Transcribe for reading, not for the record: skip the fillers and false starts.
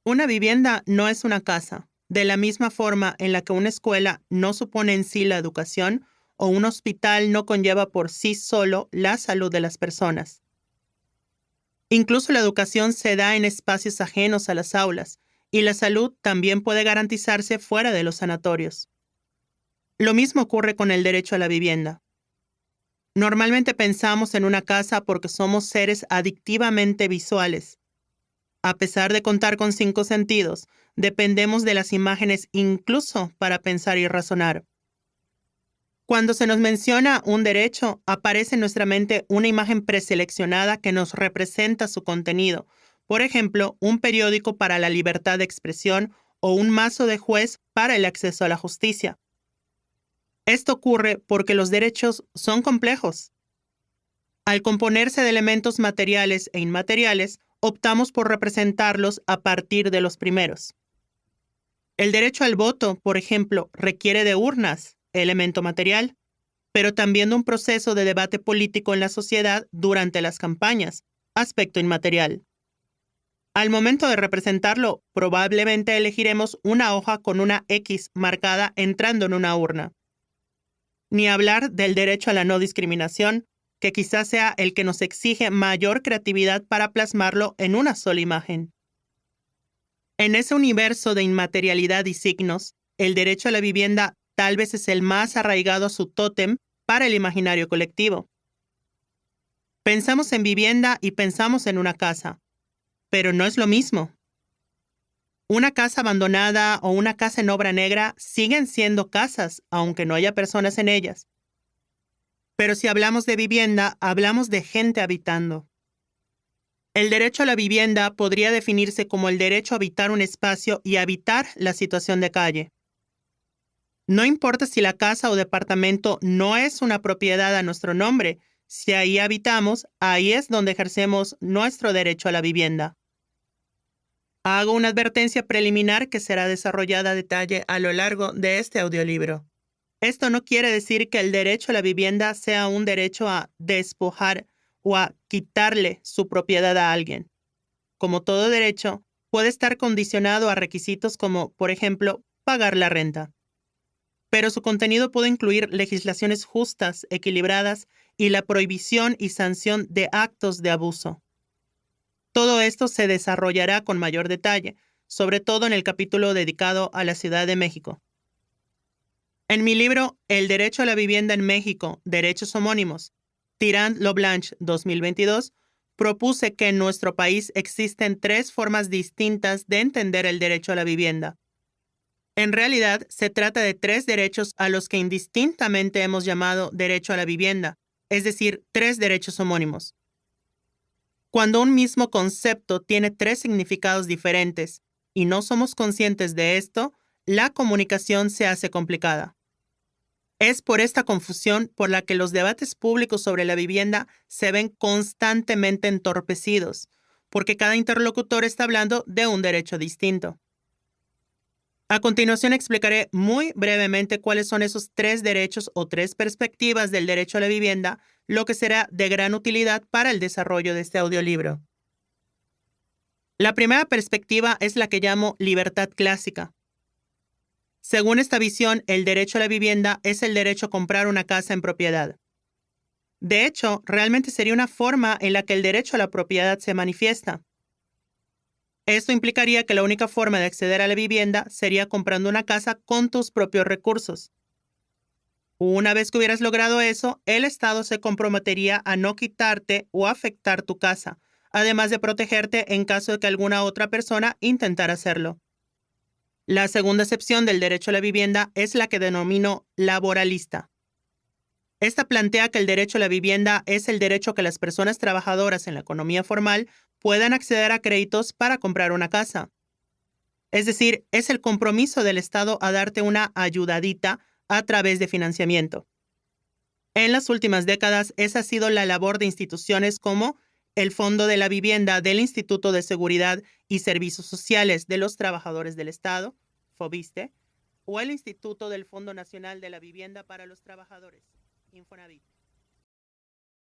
Una vivienda no es una casa, de la misma forma en la que una escuela no supone en sí la educación o un hospital no conlleva por sí solo la salud de las personas. Incluso la educación se da en espacios ajenos a las aulas, y la salud también puede garantizarse fuera de los sanatorios. Lo mismo ocurre con el derecho a la vivienda. Normalmente pensamos en una casa porque somos seres adictivamente visuales. A pesar de contar con 5 sentidos, dependemos de las imágenes incluso para pensar y razonar. Cuando se nos menciona un derecho, aparece en nuestra mente una imagen preseleccionada que nos representa su contenido. Por ejemplo, un periódico para la libertad de expresión o un mazo de juez para el acceso a la justicia. Esto ocurre porque los derechos son complejos. Al componerse de elementos materiales e inmateriales, optamos por representarlos a partir de los primeros. El derecho al voto, por ejemplo, requiere de urnas, elemento material, pero también de un proceso de debate político en la sociedad durante las campañas, aspecto inmaterial. Al momento de representarlo, probablemente elegiremos una hoja con una X marcada entrando en una urna. Ni hablar del derecho a la no discriminación, que quizás sea el que nos exige mayor creatividad para plasmarlo en una sola imagen. En ese universo de inmaterialidad y signos, el derecho a la vivienda tal vez es el más arraigado a su tótem para el imaginario colectivo. Pensamos en vivienda y pensamos en una casa, pero no es lo mismo. Una casa abandonada o una casa en obra negra siguen siendo casas, aunque no haya personas en ellas. Pero si hablamos de vivienda, hablamos de gente habitando. El derecho a la vivienda podría definirse como el derecho a habitar un espacio y habitar la situación de calle. No importa si la casa o departamento no es una propiedad a nuestro nombre, si ahí habitamos, ahí es donde ejercemos nuestro derecho a la vivienda. Hago una advertencia preliminar que será desarrollada a detalle a lo largo de este audiolibro. Esto no quiere decir que el derecho a la vivienda sea un derecho a despojar o a quitarle su propiedad a alguien. Como todo derecho, puede estar condicionado a requisitos como, por ejemplo, pagar la renta. Pero su contenido puede incluir legislaciones justas, equilibradas y la prohibición y sanción de actos de abuso. Todo esto se desarrollará con mayor detalle, sobre todo en el capítulo dedicado a la Ciudad de México. En mi libro El derecho a la vivienda en México, derechos homónimos, Tirant-Loblanche 2022, propuse que en nuestro país existen 3 formas distintas de entender el derecho a la vivienda. En realidad, se trata de 3 derechos a los que indistintamente hemos llamado derecho a la vivienda, es decir, 3 derechos homónimos. Cuando un mismo concepto tiene 3 significados diferentes y no somos conscientes de esto, la comunicación se hace complicada. Es por esta confusión por la que los debates públicos sobre la vivienda se ven constantemente entorpecidos, porque cada interlocutor está hablando de un derecho distinto. A continuación explicaré muy brevemente cuáles son esos 3 derechos o 3 perspectivas del derecho a la vivienda, lo que será de gran utilidad para el desarrollo de este audiolibro. La primera perspectiva es la que llamo libertad clásica. Según esta visión, el derecho a la vivienda es el derecho a comprar una casa en propiedad. De hecho, realmente sería una forma en la que el derecho a la propiedad se manifiesta. Esto implicaría que la única forma de acceder a la vivienda sería comprando una casa con tus propios recursos. Una vez que hubieras logrado eso, el Estado se comprometería a no quitarte o afectar tu casa, además de protegerte en caso de que alguna otra persona intentara hacerlo. La segunda acepción del derecho a la vivienda es la que denomino laboralista. Esta plantea que el derecho a la vivienda es el derecho que las personas trabajadoras en la economía formal puedan acceder a créditos para comprar una casa. Es decir, es el compromiso del Estado a darte una ayudadita a través de financiamiento. En las últimas décadas, esa ha sido la labor de instituciones como el Fondo de la Vivienda del Instituto de Seguridad y Servicios Sociales de los Trabajadores del Estado, FOBISTE, o el Instituto del Fondo Nacional de la Vivienda para los Trabajadores, Infonavit.